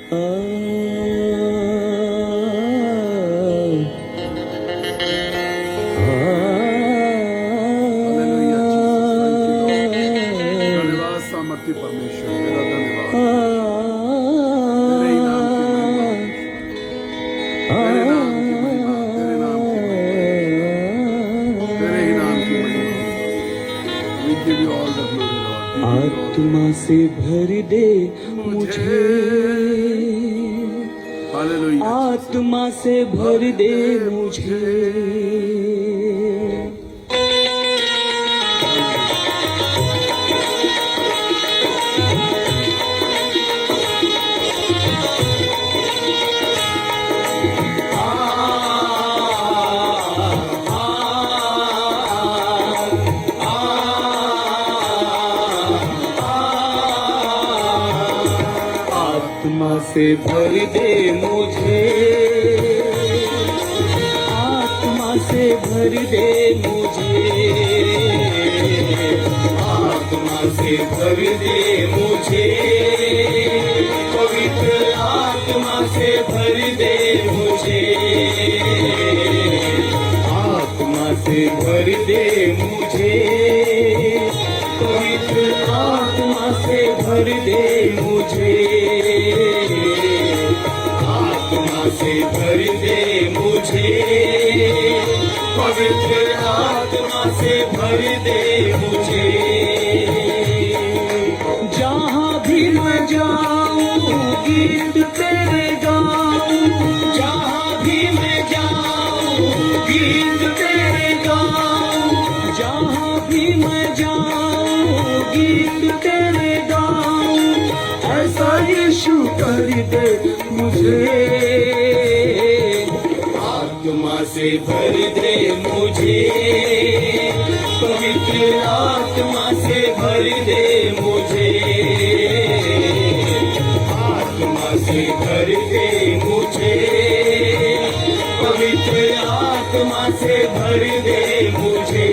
आत्मा से भर दे मुझे, आत्मा से भर दे मुझे। आत्मा से भर दे मुझे, आत्मा से भर दे मुझे, आत्मा से भर दे मुझे, पवित्र आत्मा से भर दे मुझे, आत्मा से भर दे मुझे, पवित्र आत्मा से भर दे मुझे, आत्मा से भर दे मुझे, पवित्र आत्मा से भर दे मुझे। जहाँ भी मैं जाऊँ गीत तेरे गाऊँ, जहाँ भी मैं जाऊँ गीत तेरे गाऊँ, जहाँ भी मैं जाऊँ गीत तेरे गाऊँ, ऐसा यीशु कर दे मुझे। आत्मा से भर दे मुझे, पवित्र आत्मा से भर दे मुझे, आत्मा से भर दे मुझे, पवित्र आत्मा से भर दे मुझे।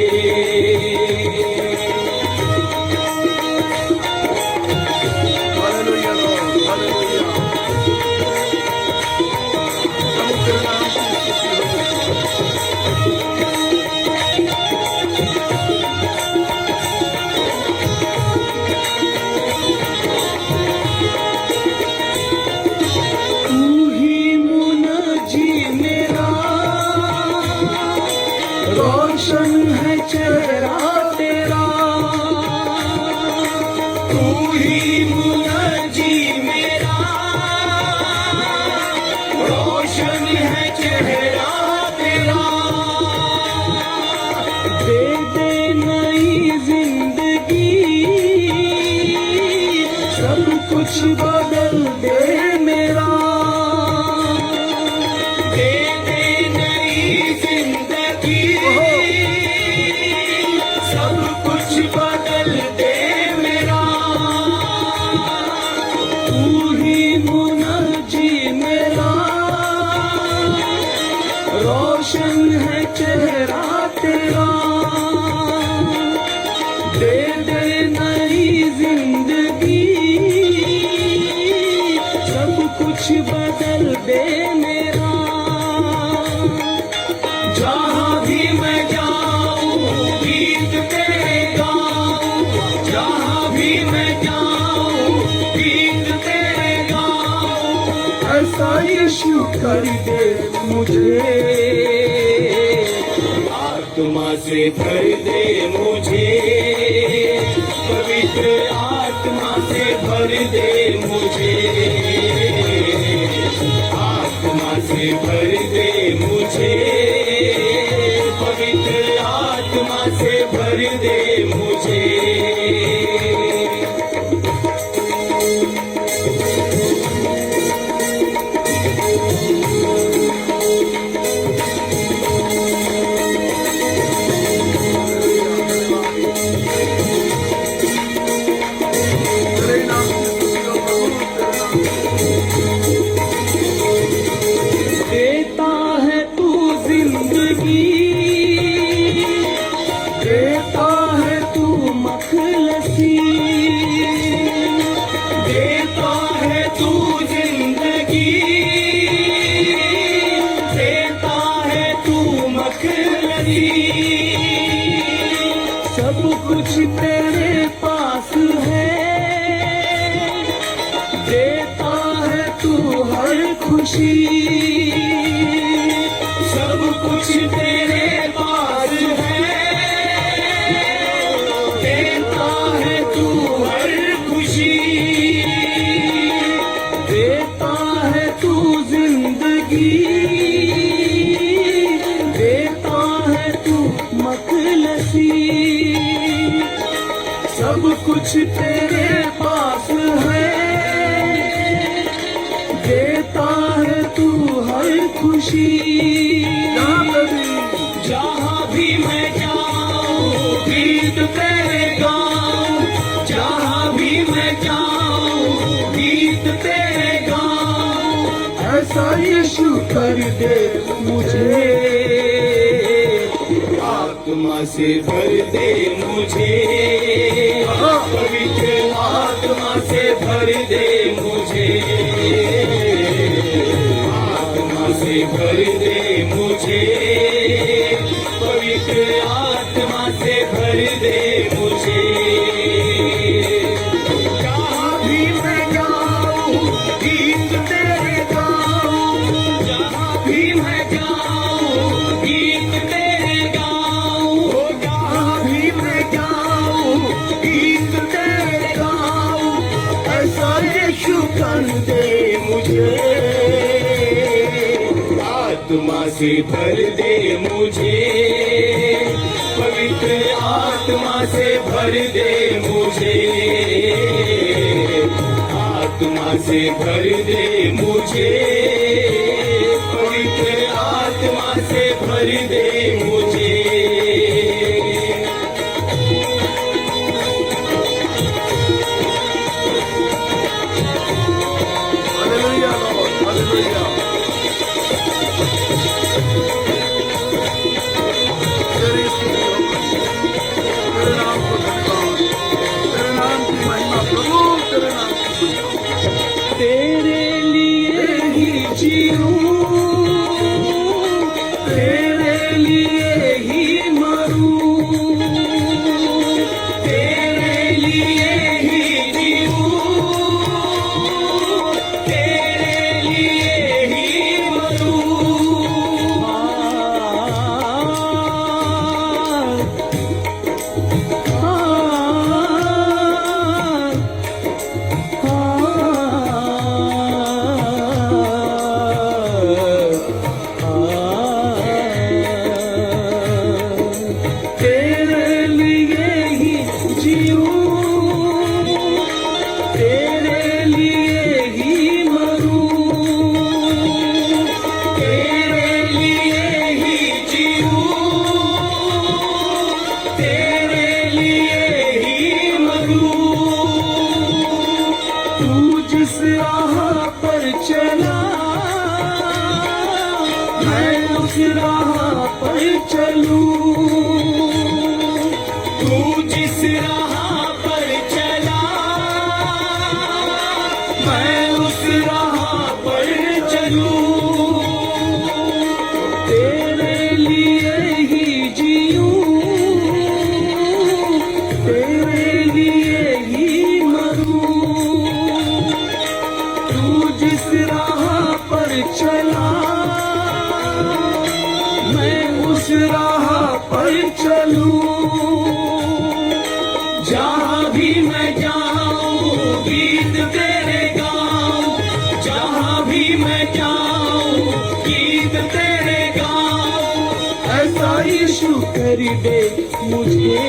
रोशन है चेहरा तेरा, तू ही मुनजी मेरा, रोशन है चेहरा तेरा। दे दे नई जिंदगी, सब कुछ बदल दे मेरा, दे दे नई जिंदगी, सब कुछ बदल दे मेरा, तू ही मुनजी मेरा, रोशन है चेहरा तेरा। दे दे नई जिंदगी, सब कुछ बदल दे मेरा। जहाँ भी मैं जाऊँ गीत तेरे गाऊँ, जहाँ भी मैं जाऊँ गीत तेरे गाऊँ, ऐसा यीशु कर दे मुझे। आत्मा से भर दे मुझे, पवित्र आत्मा से भर दे मुझे, आत्मा से भर दे मुझे, पवित्र आत्मा से भर दे मुझे। देता है तू जिंदगी खुशी, सब कुछ तेरे पास है, देता है तू हर खुशी, देता है तू जिंदगी, देता है तू मखलसी, सब कुछ तेरे पास है, देता है तू हर खुशी। जहाँ भी मैं जाऊँ गीत तेरे गाऊँ, जहाँ भी मैं जाऊँ गीत तेरे गाऊँ, ऐसा यीशु कर दे मुझे, आत्मा से भर दे मुझे, पवित्र आत्मा से भर दे मुझे, आत्मा से भर दे मुझे, पवित्र आत्मा से भर दे मुझे। जहाँ भी मैं जाऊँ गीत तेरे गाऊँ, जहाँ भी मैं जाऊँ गीत तेरे गाऊँ, जहाँ भी मैं जाऊँ गीत तेरे गाऊँ, ऐसा यीशु कर दे मुझे, आत्मा से भर दे मुझे, पवित्र आत्मा से भर दे मुझे, आत्मा से भर दे मुझे, पवित्र आत्मा से भर दे मुझे। Hallelujah Lord, hallelujah. तेरी स्तुति हो, तेरे नाम को धन्यवाद, तेरे नाम की महिमा प्रभु, तेरे नाम की महिमा। तेरे लिए ही जीऊं, तेरे लिए ही मरूं, तेरे लिए ही जीऊं, तेरे लिए ही मरूं। तेरे लिए ही जीऊं, तेरे लिए ही मरूं, तेरे लिए ही जीऊं, तेरे लिए ही मरूं। तू जिस राह पर चला मैं उस राह पर चलूं, तू जिस राह पर चला मैं उस राह पर चलूं, तेरे लिए ही जीऊं, तेरे लिए ही मरूं। तू जिस राह पर चला मैं उस राह पर चलूं, जहाँ भी मैं जाऊँ गीत तेरे गाऊँ, जहाँ भी मैं जाऊँ गीत तेरे गाऊँ, ऐसा यीशु कर दे मुझे,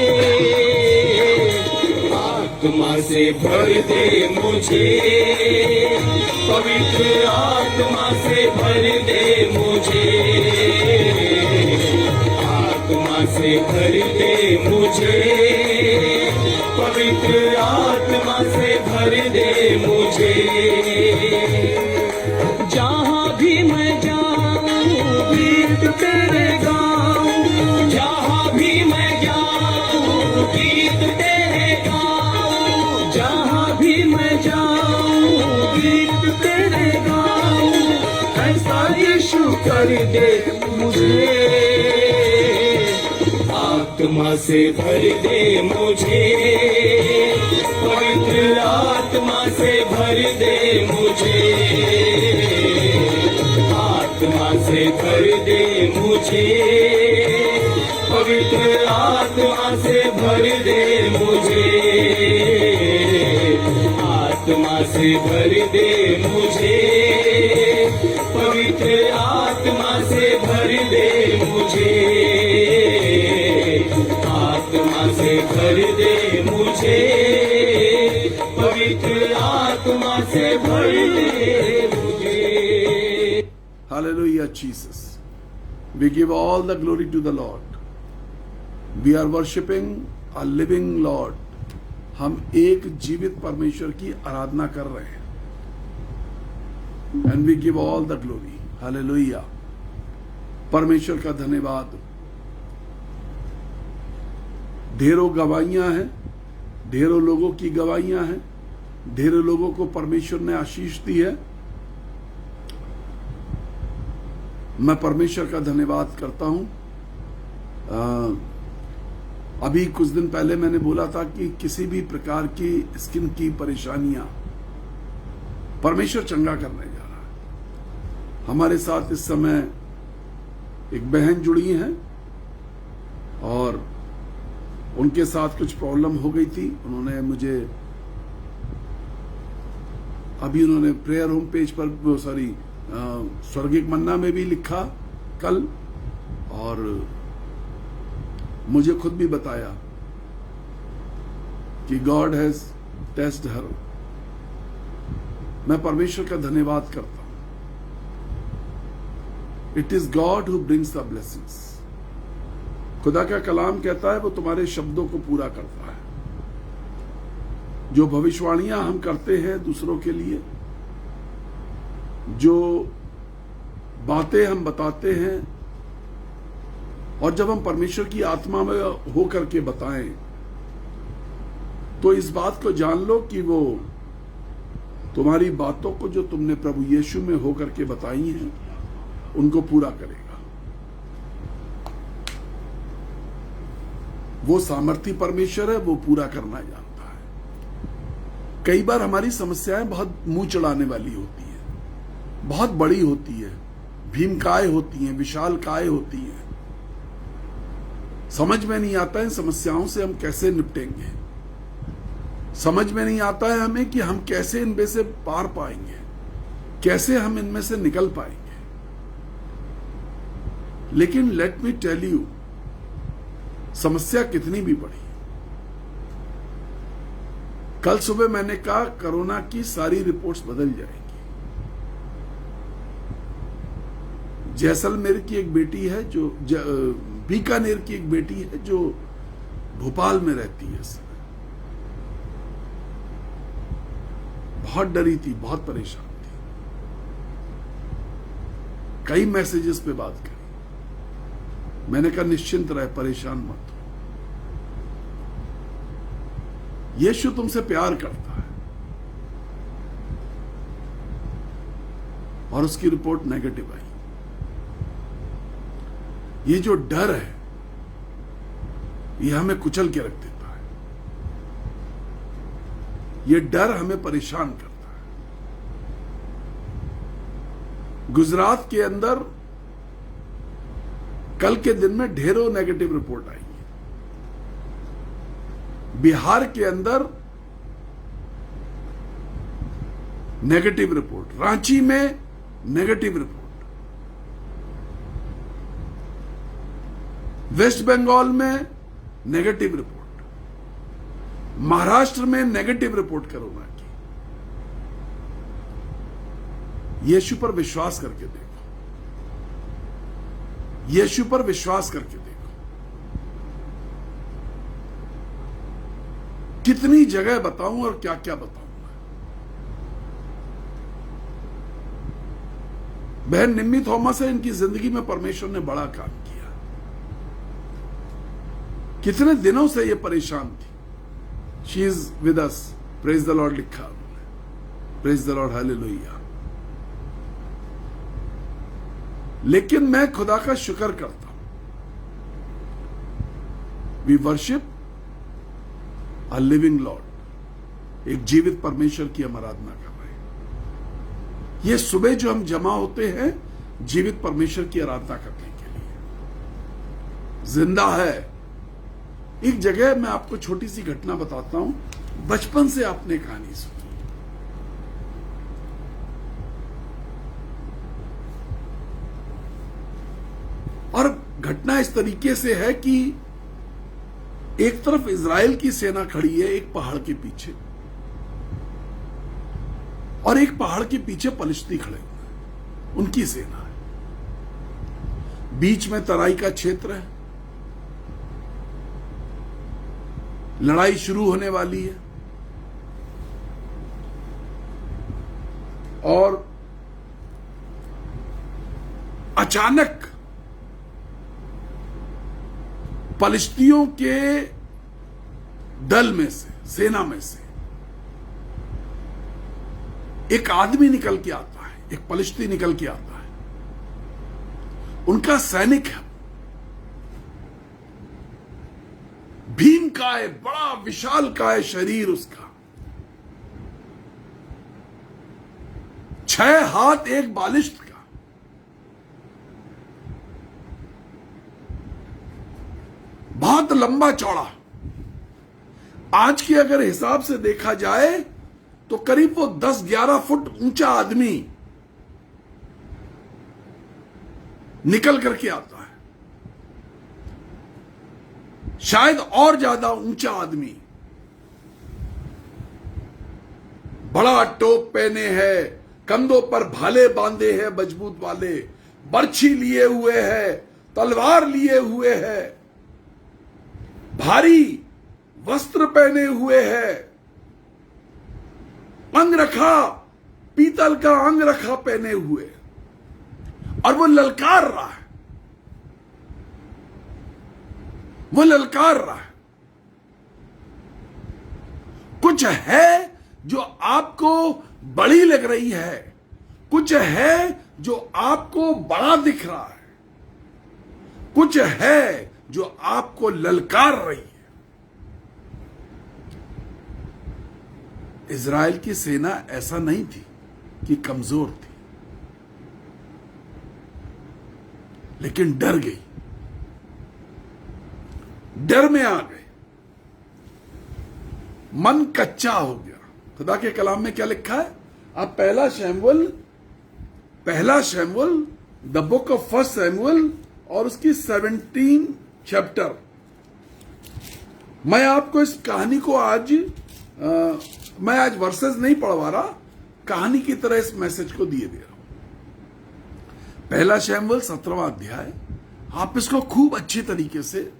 आत्मा से भर दे मुझे, पवित्र आत्मा से भर दे मुझे, आत्मा से भर दे मुझे, पवित्र आत्मा से भर दे मुझे। जहाँ भी मैं जाऊँ गीत तेरे गाऊँ, जहाँ भी मैं जाऊँ गीत तेरे गाऊँ, जहाँ भी मैं जाऊँ गीत तेरे गाऊँ, ऐसा यीशु कर दे मुझे, आत्मा से भर दे मुझे, पवित्र आत्मा से भर दे मुझे, आत्मा से भर दे मुझे, पवित्र आत्मा से भर दे मुझे, आत्मा से भर दे मुझे, पवित्र आत्मा से भर दे मुझे, आत्मा से भर दे मुझे, पवित्र आत्मा से भर दे मुझे। Hallelujah, Jesus. We give all the glory to the Lord. We are worshipping a living Lord. हम एक जीवित परमेश्वर की आराधना कर रहे हैं. And we give all the glory. Hallelujah. परमेश्वर का धन्यवाद. ढेरों गवाहियां हैं, ढेरों लोगों की गवाहियां हैं, ढेरों लोगों को परमेश्वर ने आशीष दी है. मैं परमेश्वर का धन्यवाद करता हूं. अभी कुछ दिन पहले मैंने बोला था कि किसी भी प्रकार की स्किन की परेशानियां परमेश्वर चंगा करने जा रहा है. हमारे साथ इस समय एक बहन जुड़ी हैं और उनके साथ कुछ प्रॉब्लम हो गई थी. उन्होंने मुझे अभी उन्होंने प्रेयर होम पेज पर स्वर्गिक मन्ना में भी लिखा कल, और मुझे खुद भी बताया कि गॉड हैज टेस्टेड हर. मैं परमेश्वर का धन्यवाद करता हूं. It is God who brings the blessings. खुदा का कलाम कहता है वो तुम्हारे शब्दों को पूरा करता है. जो भविष्यवाणियां हम करते हैं दूसरों के लिए, जो बातें हम बताते हैं, और जब हम परमेश्वर की आत्मा में होकर के बताएं, तो इस बात को जान लो कि वो तुम्हारी बातों को जो तुमने प्रभु यीशु में होकर के बताई हैं उनको पूरा करेगा. वो सामर्थी परमेश्वर है, वो पूरा करना जानता है. कई बार हमारी समस्याएं बहुत मुंह चढ़ाने वाली होती हैं, बहुत बड़ी होती है, भीमकाय होती हैं, विशालकाय होती हैं. समझ में नहीं आता है समस्याओं से हम कैसे निपटेंगे. समझ में नहीं आता है हमें कि हम कैसे इनमें से पार पाएंगे, कैसे हम इनमें से निकल पाएंगे. लेकिन लेट मी टेल यू, समस्या कितनी भी बड़ी, कल सुबह मैंने कहा कोरोना की सारी रिपोर्ट्स बदल जाएंगी. जैसलमेर की एक बेटी है, जो बीकानेर की एक बेटी है जो भोपाल में रहती है, बहुत डरी थी, बहुत परेशान थी. कई मैसेजेस पे बात करी. मैंने कहा निश्चिंत रहे, परेशान मत हो. यीशु तुमसे प्यार करता है. और उसकी रिपोर्ट नेगेटिव आई. ये जो डर है ये हमें कुचल के रख देता है. ये डर हमें परेशान करता है. गुजरात के अंदर कल के दिन में ढेरों नेगेटिव रिपोर्ट आई है. बिहार के अंदर नेगेटिव रिपोर्ट, रांची में नेगेटिव रिपोर्ट, वेस्ट बंगाल में नेगेटिव रिपोर्ट, महाराष्ट्र में नेगेटिव रिपोर्ट कोरोना की. यीशु पर विश्वास करके देखो, यीशु पर विश्वास करके देखो. कितनी जगह बताऊं और क्या क्या बताऊंगा. बहन निम्मी थॉमस है, इनकी जिंदगी में परमेश्वर ने बड़ा काम किया. कितने दिनों से ये परेशान थी. She is with us. Praise the Lord लिखा उन्होंने. Praise the Lord, hallelujah. लेकिन मैं खुदा का शुक्र करता हूं. We worship a living Lord. एक जीवित परमेश्वर की हम आराधना कर रहे हैं. ये सुबह जो हम जमा होते हैं जीवित परमेश्वर की आराधना करने के लिए। जिंदा है। एक जगह मैं आपको छोटी सी घटना बताता हूं, बचपन से आपने कहानी सुनी। और घटना इस तरीके से है कि एक तरफ इजराइल की सेना खड़ी है एक पहाड़ के पीछे, और एक पहाड़ के पीछे पलिश्ती खड़े हुए हैं, उनकी सेना है। बीच में तराई का क्षेत्र है, लड़ाई शुरू होने वाली है, और अचानक पलिश्तियों के दल में से, सेना में से एक आदमी निकल के आता है, एक पलिश्ती निकल के आता है। उनका सैनिक है, भीमकाय, बड़ा विशालकाय शरीर उसका, 6 हाथ 1 बालिश्त का। बहुत लंबा चौड़ा। आज के अगर हिसाब से देखा जाए तो करीब वो 10-11 फुट ऊंचा आदमी निकल करके आता है, शायद और ज्यादा ऊंचा आदमी, बड़ा टोप पहने है, कंधों पर भाले बांधे हैं मजबूत वाले, बर्छी लिए हुए है, तलवार लिए हुए है, भारी वस्त्र पहने हुए है, अंगरखा, पीतल का अंगरखा पहने हुए, और वो ललकार रहा है, वो ललकार रहा है। कुछ है जो आपको बड़ी लग रही है, कुछ है जो आपको बड़ा दिख रहा है, कुछ है जो आपको ललकार रही है। इजराइल की सेना ऐसा नहीं थी कि कमजोर थी, लेकिन डर गई, डर में आ गए, मन कच्चा हो गया। खुदा के कलाम में क्या लिखा है? आप पहला Samuel the book of 1 Samuel और उसकी 17 चैप्टर, मैं आपको इस कहानी को मैं आज वर्सेस नहीं पढ़वा रहा, कहानी की तरह इस मैसेज को दिए दे रहा हूं। पहला शैमुएल 17वां अध्याय, आप इसको खूब अच्छे तरीके से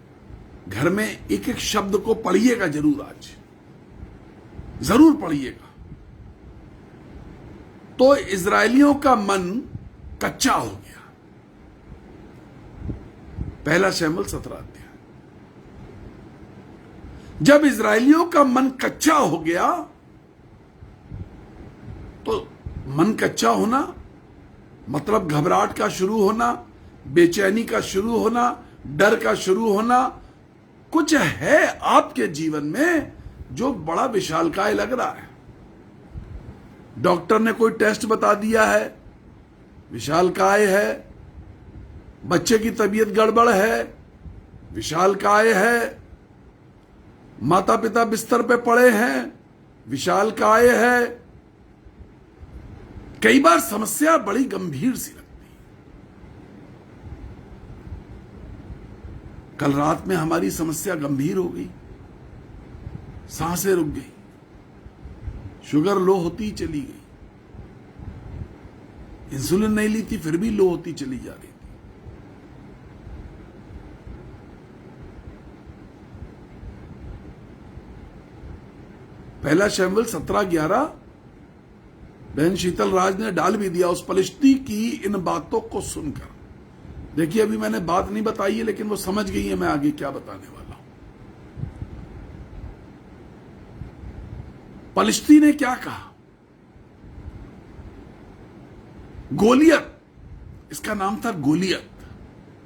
घर में एक एक शब्द को पढ़िएगा, जरूर आज जरूर पढ़िएगा। तो इजरायलियों का मन कच्चा हो गया। पहला शैमुएल 17 अध्याय। जब इजरायलियों का मन कच्चा हो गया, तो मन कच्चा होना मतलब घबराहट का शुरू होना, बेचैनी का शुरू होना, डर का शुरू होना। कुछ है आपके जीवन में जो बड़ा विशालकाय लग रहा है। डॉक्टर ने कोई टेस्ट बता दिया है, विशालकाय है। बच्चे की तबीयत गड़बड़ है, विशालकाय है। माता पिता बिस्तर पे पड़े हैं, विशालकाय है। कई बार समस्या बड़ी गंभीर सी लगती है। कल रात में हमारी समस्या गंभीर हो गई, सांसें रुक गई, शुगर लो होती चली गई, इंसुलिन नहीं ली थी फिर भी लो होती चली जा रही थी। पहला शैमुएल 17:11 बहन शीतल राज ने डाल भी दिया उस पलिश्ती की इन बातों को सुनकर। देखिए, अभी मैंने बात नहीं बताई है, लेकिन वो समझ गई है मैं आगे क्या बताने वाला हूं। पलिश्ती ने क्या कहा? गोलियत, इसका नाम था गोलियत।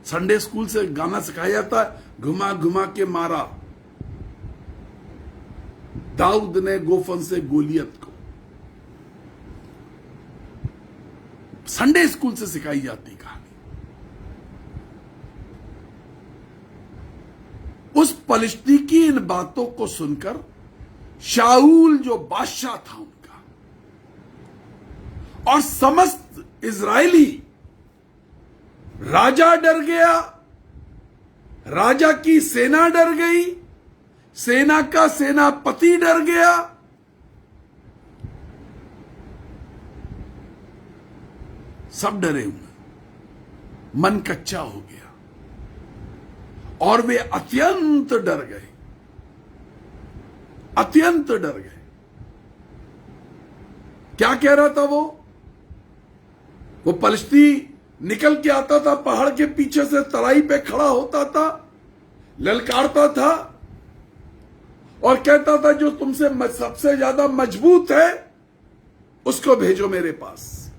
संडे स्कूल से गाना सिखाया जाता है, घुमा घुमा के मारा दाऊद ने गोफन से गोलियत को। संडे स्कूल से सिखाई जाती कहानी। उस पलिश्ती की इन बातों को सुनकर शाऊल जो बादशाह था उनका और समस्त इजरायली, राजा डर गया, राजा की सेना डर गई, सेना का सेनापति डर गया, सब डरे हुए, मन कच्चा हो गया और वे अत्यंत डर गए, अत्यंत डर गए। क्या कह रहा था वो पलिश्ती निकल के आता था, पहाड़ के पीछे से तराई पे खड़ा होता था, ललकारता था और कहता था जो तुमसे सबसे ज्यादा मजबूत है उसको भेजो मेरे पास,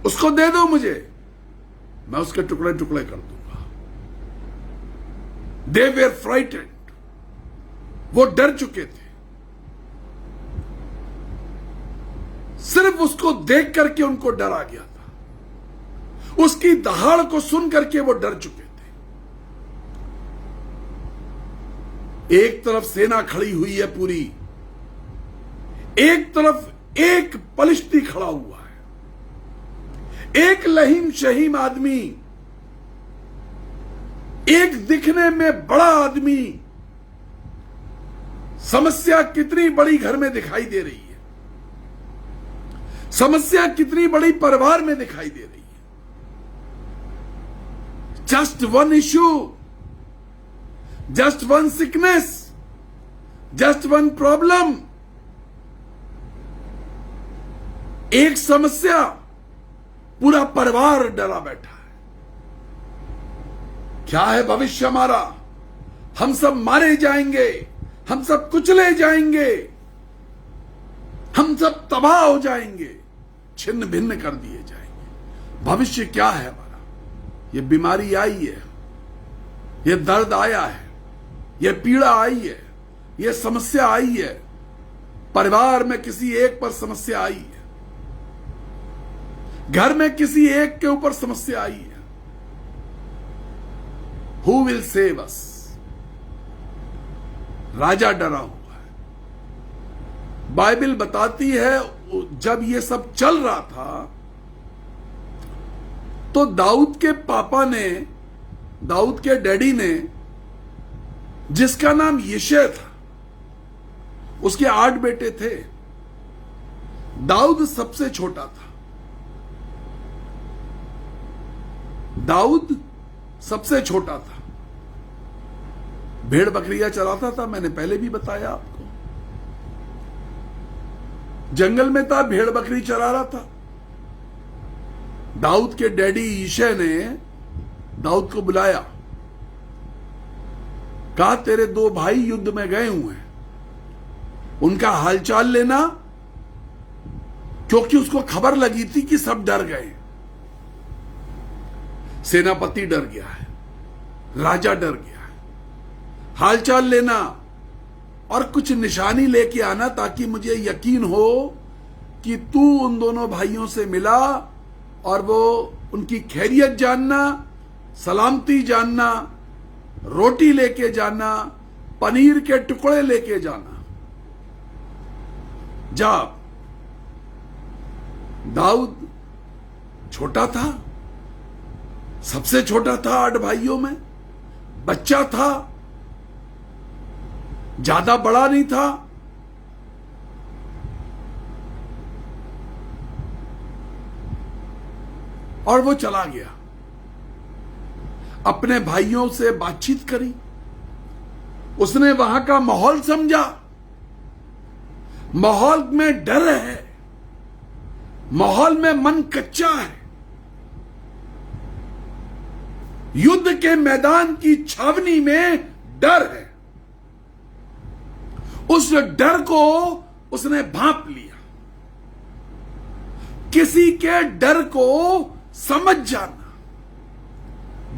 उसको दे दो मुझे, मैं उसके टुकड़े टुकड़े कर दूंगा। दे वेर फ्राइटेंड, वो डर चुके थे। सिर्फ उसको देख करके उनको डर आ गया था, उसकी दहाड़ को सुन करके वो डर चुके थे। एक तरफ सेना खड़ी हुई है पूरी, एक तरफ एक पलिश्ती खड़ा हुआ है, एक लहीम शहीम आदमी, एक दिखने में बड़ा आदमी। समस्या कितनी बड़ी घर में दिखाई दे रही है, समस्या कितनी बड़ी परिवार में दिखाई दे रही है। Just one issue, just one sickness, just one problem, एक समस्या, पूरा परिवार डरा बैठा है। क्या है भविष्य हमारा? हम सब मारे जाएंगे, हम सब कुचले जाएंगे, हम सब तबाह हो जाएंगे, छिन्न भिन्न कर दिए जाएंगे। भविष्य क्या है हमारा? ये बीमारी आई है, ये दर्द आया है, ये पीड़ा आई है, ये समस्या आई है, परिवार में किसी एक पर समस्या आई है, घर में किसी एक के ऊपर समस्या आई है। Who will save us? राजा डरा हुआ है। बाइबल बताती है जब ये सब चल रहा था तो दाऊद के पापा ने, दाऊद के डैडी ने, जिसका नाम यिशै था, उसके 8 बेटे थे, दाऊद सबसे छोटा था। दाऊद सबसे छोटा था, भेड़ बकरियां चराता था, मैंने पहले भी बताया आपको। जंगल में था, भेड़ बकरी चरा रहा था। दाऊद के डैडी यिशै ने दाऊद को बुलाया, कहा तेरे 2 भाई युद्ध में गए हुए हैं, उनका हालचाल लेना, क्योंकि उसको खबर लगी थी कि सब डर गए। सेनापति डर गया है, राजा डर गया है, हालचाल लेना और कुछ निशानी लेके आना ताकि मुझे यकीन हो कि तू उन दोनों भाइयों से मिला और वो उनकी खैरियत जानना, सलामती जानना, रोटी लेके जाना, पनीर के टुकड़े लेके जाना। जा। दाऊद छोटा था, सबसे छोटा था 8 भाइयों में, बच्चा था, ज्यादा बड़ा नहीं था। और वो चला गया, अपने भाइयों से बातचीत करी, उसने वहां का माहौल समझा। माहौल में डर है, माहौल में मन कच्चा है, युद्ध के मैदान की छावनी में डर है। उस डर को उसने भांप लिया। किसी के डर को समझ जाना,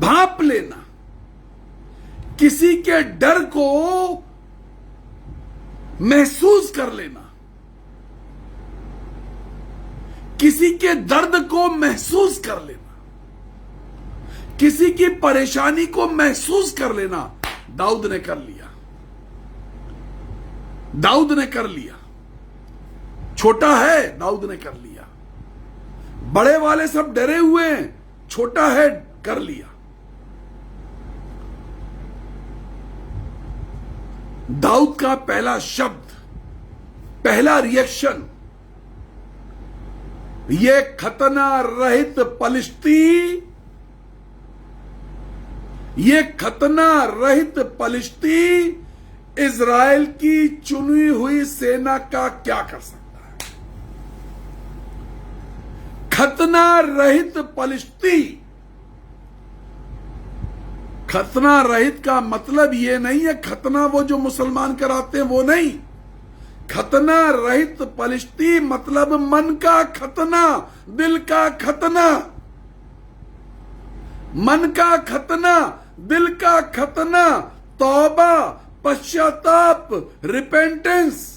भांप लेना, किसी के डर को महसूस कर लेना, किसी के दर्द को महसूस कर लेना, किसी की परेशानी को महसूस कर लेना दाऊद ने कर लिया। दाऊद ने कर लिया। छोटा है, दाऊद ने कर लिया। बड़े वाले सब डरे हुए हैं, छोटा है, कर लिया। दाऊद का पहला शब्द, पहला रिएक्शन, ये खतना रहित पलिश्ती, ये खतना रहित पलिश्ती इज़राइल की चुनी हुई सेना का क्या कर सकता है? खतना रहित पलिश्ती। खतना रहित का मतलब ये नहीं है खतना वो जो मुसलमान कराते हैं वो नहीं। खतना रहित पलिश्ती मतलब मन का खतना, दिल का खतना, मन का खतना, दिल का खतना, तौबा, पश्चाताप, रिपेंटेंस।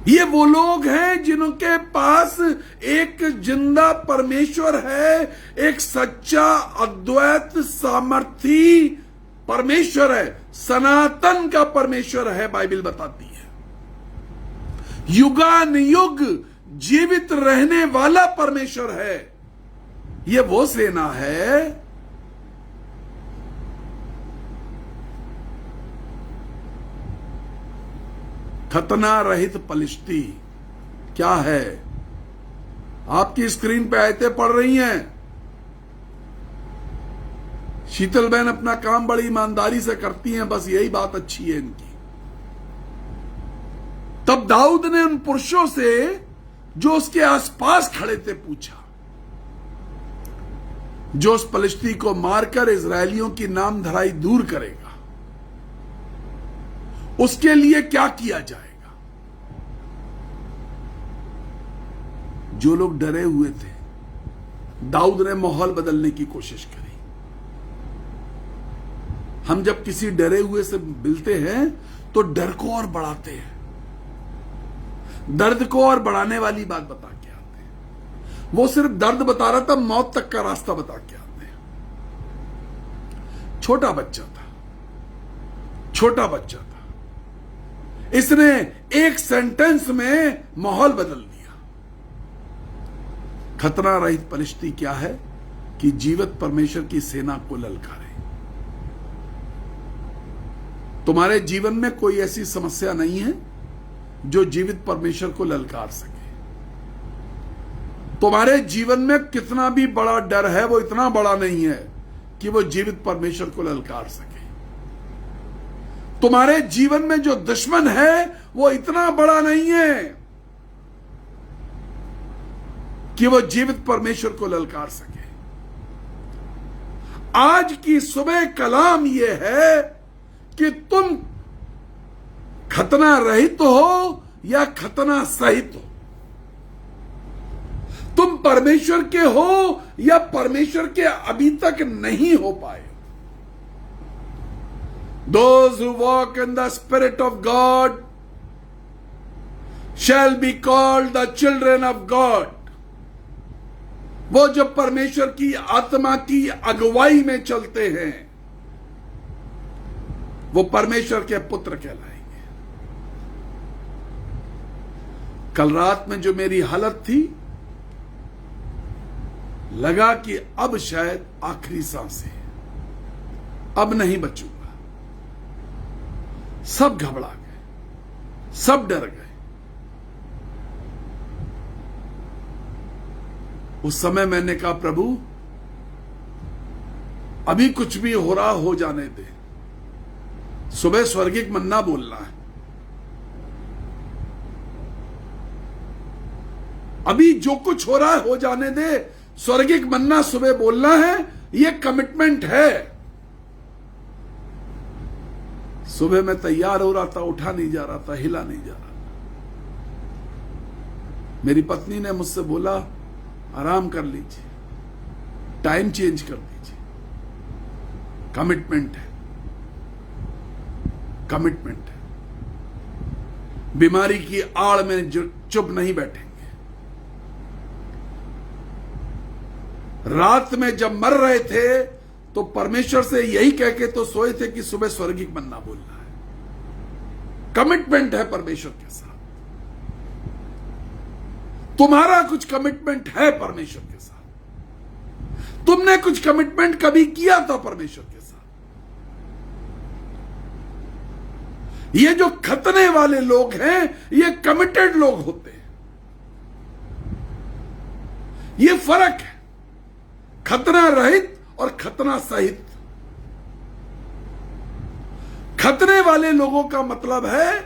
ये वो लोग हैं जिनके पास एक जिंदा परमेश्वर है, एक सच्चा अद्वैत सामर्थी परमेश्वर है, सनातन का परमेश्वर है। बाइबल बताती है युगानुयुग जीवित रहने वाला परमेश्वर है। ये वो सेना है खतना रहित पलिश्ती। क्या है? आपकी स्क्रीन पे आयतें पढ़ रही हैं। शीतल बहन अपना काम बड़ी ईमानदारी से करती हैं, बस यही बात अच्छी है इनकी। तब दाऊद ने उन पुरुषों से जो उसके आसपास खड़े थे पूछा, जो उस पलिश्ती को मारकर इजरायलियों की नाम धराई दूर करेगा, उसके लिए क्या किया जाएगा? जो लोग डरे हुए थे, दाऊद ने माहौल बदलने की कोशिश करी। हम जब किसी डरे हुए से मिलते हैं तो डर को और बढ़ाते हैं, दर्द को और बढ़ाने वाली बात बता के आते हैं। वो सिर्फ दर्द बता रहा था, मौत तक का रास्ता बता के आते हैं। छोटा बच्चा था, छोटा बच्चा था, इसने एक सेंटेंस में माहौल बदल दिया। खतरा रहित पलिश्ती क्या है कि जीवित परमेश्वर की सेना को ललकारे। तुम्हारे जीवन में कोई ऐसी समस्या नहीं है जो जीवित परमेश्वर को ललकार सके। तुम्हारे जीवन में कितना भी बड़ा डर है, वो इतना बड़ा नहीं है कि वो जीवित परमेश्वर को ललकार सके। तुम्हारे जीवन में जो दुश्मन है वो इतना बड़ा नहीं है कि वो जीवित परमेश्वर को ललकार सके। आज की सुबह कलाम ये है कि तुम खतना रहित हो या खतना सहित हो, तुम परमेश्वर के हो या परमेश्वर के अभी तक नहीं हो पाए। Those who walk in the Spirit of God shall be called the children of God. वो जो परमेश्वर की आत्मा की अगुवाई में चलते हैं वो परमेश्वर के पुत्र कहलाएंगे। कल रात में जो मेरी हालत थी, लगा कि अब शायद आखिरी सांस है, अब नहीं बचूंगा। सब घबरा गए, सब डर गए। उस समय मैंने कहा, प्रभु अभी कुछ भी हो रहा हो जाने दे, सुबह स्वर्गिक मन्ना बोलना है। अभी जो कुछ हो रहा है हो जाने दे, स्वर्गिक मन्ना सुबह बोलना है, ये कमिटमेंट है। सुबह मैं तैयार हो रहा था, उठा नहीं जा रहा था, हिला नहीं जा रहा था। मेरी पत्नी ने मुझसे बोला, आराम कर लीजिए, टाइम चेंज कर दीजिए। कमिटमेंट है, कमिटमेंट है। बीमारी की आड़ में जो चुप नहीं बैठेंगे। रात में जब मर रहे थे तो परमेश्वर से यही कह के तो सोए थे कि सुबह स्वर्गिक मन्ना बोलना है। कमिटमेंट है परमेश्वर के साथ। तुम्हारा कुछ कमिटमेंट है परमेश्वर के साथ। तुमने कुछ कमिटमेंट कभी किया था परमेश्वर के साथ। ये जो खतने वाले लोग हैं ये कमिटेड लोग होते हैं। ये फर्क है खतना रहित और खतना सहित। खतने वाले लोगों का मतलब है,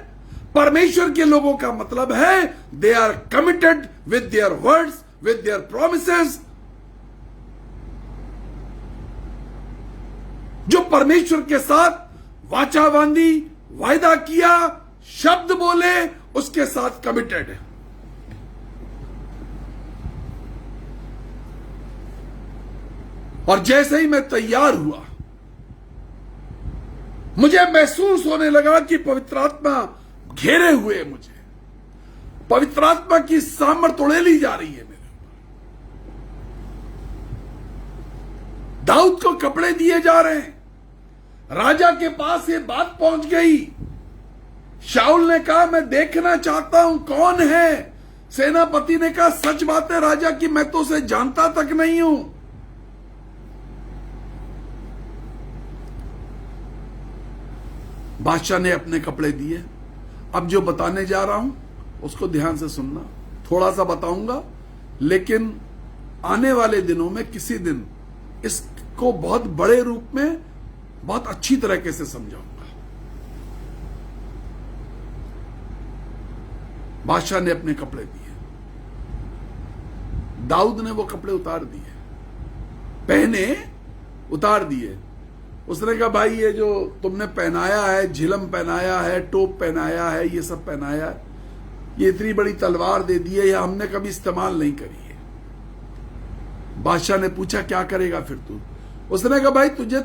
परमेश्वर के लोगों का मतलब है, they are committed with their words, with their promises. जो परमेश्वर के साथ वाचा बांधी, वायदा किया, शब्द बोले, उसके साथ कमिटेड है। और जैसे ही मैं तैयार हुआ मुझे महसूस होने लगा कि पवित्र आत्मा घेरे हुए मुझे, पवित्र आत्मा की सामर्थ उड़ेली जा रही है मेरे ऊपर। दाऊद को कपड़े दिए जा रहे हैं। राजा के पास ये बात पहुंच गई। शाऊल ने कहा मैं देखना चाहता हूं कौन है। सेनापति ने कहा सच बात है राजा कि मैं तो उसे जानता तक नहीं हूं। बादशाह ने अपने कपड़े दिए। अब जो बताने जा रहा हूं उसको ध्यान से सुनना। थोड़ा सा बताऊंगा लेकिन आने वाले दिनों में किसी दिन इसको बहुत बड़े रूप में बहुत अच्छी तरीके से समझाऊंगा। बादशाह ने अपने कपड़े दिए। दाऊद ने वो कपड़े उतार दिए, पहने, उतार दिए। उसने कहा भाई ये जो तुमने पहनाया है, झिलम पहनाया है, टोप पहनाया है, ये सब पहनाया है, ये इतनी बड़ी तलवार दे दी है, ये हमने कभी इस्तेमाल नहीं करी है। बादशाह ने पूछा क्या करेगा फिर तू? उसने कहा भाई तुझे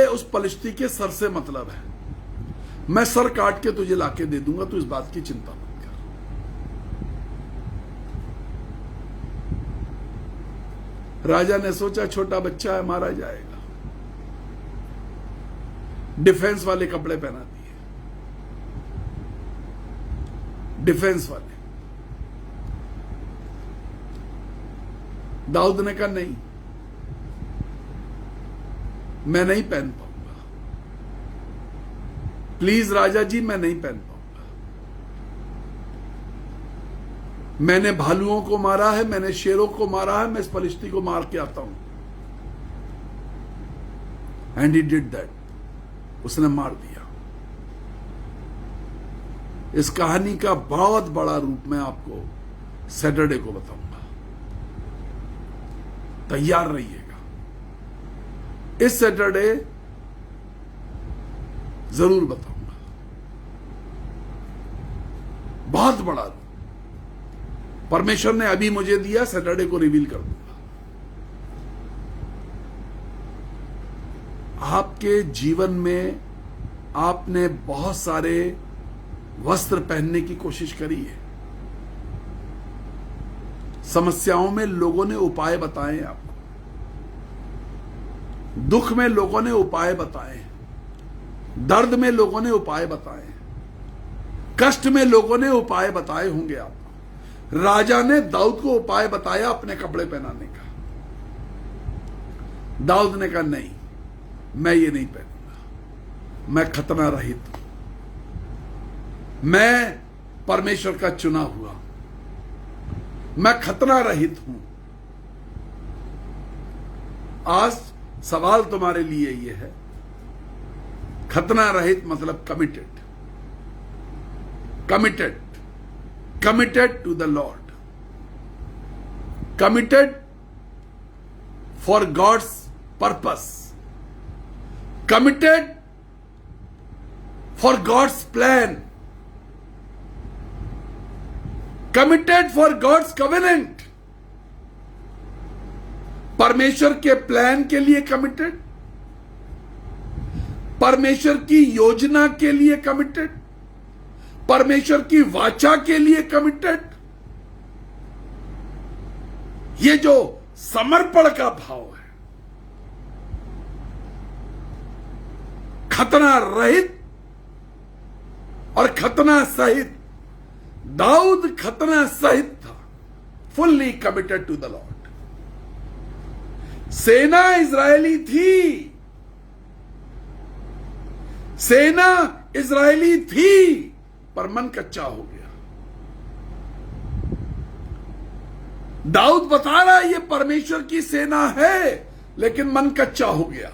उस पलिश्ती के सर से मतलब है, मैं सर काट के तुझे लाके दे दूंगा, तू इस बात की चिंता मत कर। राजा ने सोचा छोटा बच्चा है, मारा जाएगा। डिफेंस वाले कपड़े पहना दिए, डिफेंस वाले। दाऊद ने कहा नहीं, मैं नहीं पहन पाऊंगा, प्लीज राजा जी मैं नहीं पहन पाऊंगा। मैंने भालुओं को मारा है, मैंने शेरों को मारा है, मैं इस पलिश्ती को मार के आता हूं। And he did that. उसने मार दिया। इस कहानी का बहुत बड़ा रूप मैं आपको सैटरडे को बताऊंगा। तैयार रहिएगा, इस सैटरडे जरूर बताऊंगा। बहुत बड़ा रूप परमेश्वर ने अभी मुझे दिया, सैटरडे को रिवील कर दूंगा। आपके जीवन में आपने बहुत सारे वस्त्र पहनने की कोशिश करी है। समस्याओं में लोगों ने उपाय बताए आपको, दुख में लोगों ने उपाय बताए, दर्द में लोगों ने उपाय बताए, कष्ट में लोगों ने उपाय बताए होंगे आपको। राजा ने दाऊद को उपाय बताया अपने कपड़े पहनाने का। दाऊद ने कहा नहीं, मैं ये नहीं पहनूंगा, मैं खतना रहित हूं, मैं परमेश्वर का चुना हुआ, मैं खतना रहित हूं। आज सवाल तुम्हारे लिए ये है, खतना रहित मतलब committed, committed, committed to the Lord, committed for God's purpose, committed for God's plan, committed for God's covenant। परमेश्वर के प्लान के लिए कमिटेड, परमेश्वर की योजना के लिए कमिटेड, परमेश्वर की वाचा के लिए कमिटेड। ये जो समर्पण का भाव है, खतना रहित और खतना सहित। दाऊद खतना सहित था, fully committed to the Lord. सेना इजरायली थी, सेना इजरायली थी, पर मन कच्चा हो गया। दाऊद बता रहा है ये परमेश्वर की सेना है, लेकिन मन कच्चा हो गया।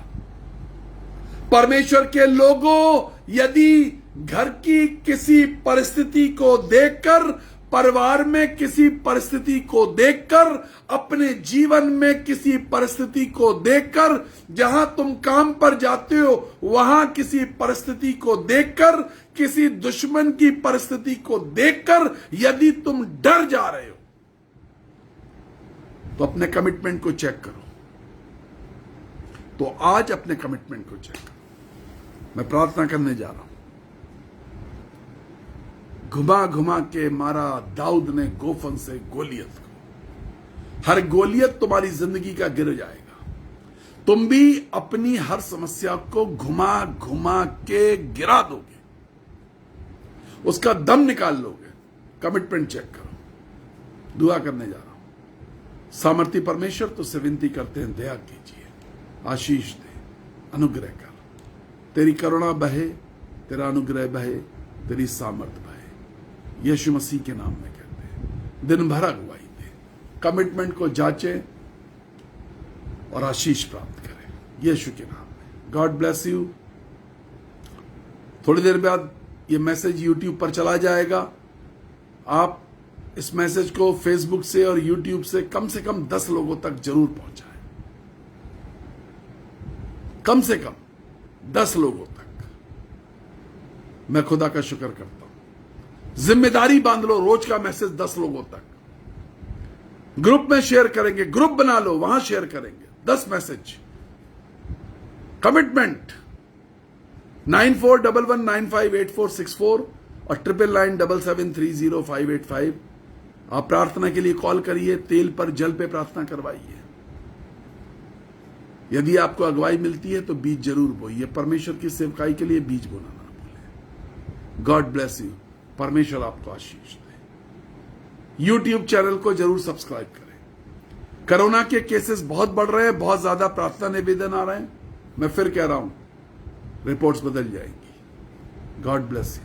परमेश्वर के लोगों, यदि घर की किसी परिस्थिति को देखकर, परिवार में किसी परिस्थिति को देखकर, अपने जीवन में किसी परिस्थिति को देखकर, जहां तुम काम पर जाते हो वहां किसी परिस्थिति को देखकर, किसी दुश्मन की परिस्थिति को देखकर यदि तुम डर जा रहे हो, तो अपने कमिटमेंट को चेक करो। तो आज अपने कमिटमेंट को चेक करो। मैं प्रार्थना करने जा रहा हूं। घुमा घुमा के मारा दाऊद ने गोफन से गोलियत को। हर गोलियत तुम्हारी जिंदगी का गिर जाएगा। तुम भी अपनी हर समस्या को घुमा घुमा के गिरा दोगे, उसका दम निकाल लोगे। कमिटमेंट चेक करो। दुआ करने जा रहा हूं। सामर्थी परमेश्वर तुझसे विनती करते हैं, दया कीजिए, आशीष दे, अनुग्रह कर। तेरी करुणा बहे, तेरा अनुग्रह बहे, तेरी सामर्थ बहे। यीशु मसीह के नाम में कहते हैं, दिन भर अगुवाई दे, कमिटमेंट को जांचे और आशीष प्राप्त करें यीशु के नाम में। God bless you. थोड़ी देर बाद ये मैसेज यूट्यूब पर चला जाएगा। आप इस मैसेज को फेसबुक से और यूट्यूब से कम 10 लोगों तक जरूर पहुंचाएं। कम से कम 10 लोगों तक। मैं खुदा का शुक्र करता हूं। जिम्मेदारी बांध लो, रोज का मैसेज 10 लोगों तक। ग्रुप में शेयर करेंगे, ग्रुप बना लो, वहां शेयर करेंगे 10 मैसेज। कमिटमेंट 9411958464 और 9997730585। आप प्रार्थना के लिए कॉल करिए। तेल पर जल पे प्रार्थना करवाइए। यदि आपको अगुवाई मिलती है तो बीज जरूर बोइए। परमेश्वर की सेवकाई के लिए बीज बोना ना भूलें। God bless you. परमेश्वर आपको आशीष दे। यूट्यूब चैनल को जरूर सब्सक्राइब करें। कोरोना के केसेस बहुत बढ़ रहे हैं, बहुत ज्यादा प्रार्थना निवेदन आ रहे हैं। मैं फिर कह रहा हूं, रिपोर्ट्स बदल जाएंगी। God bless you.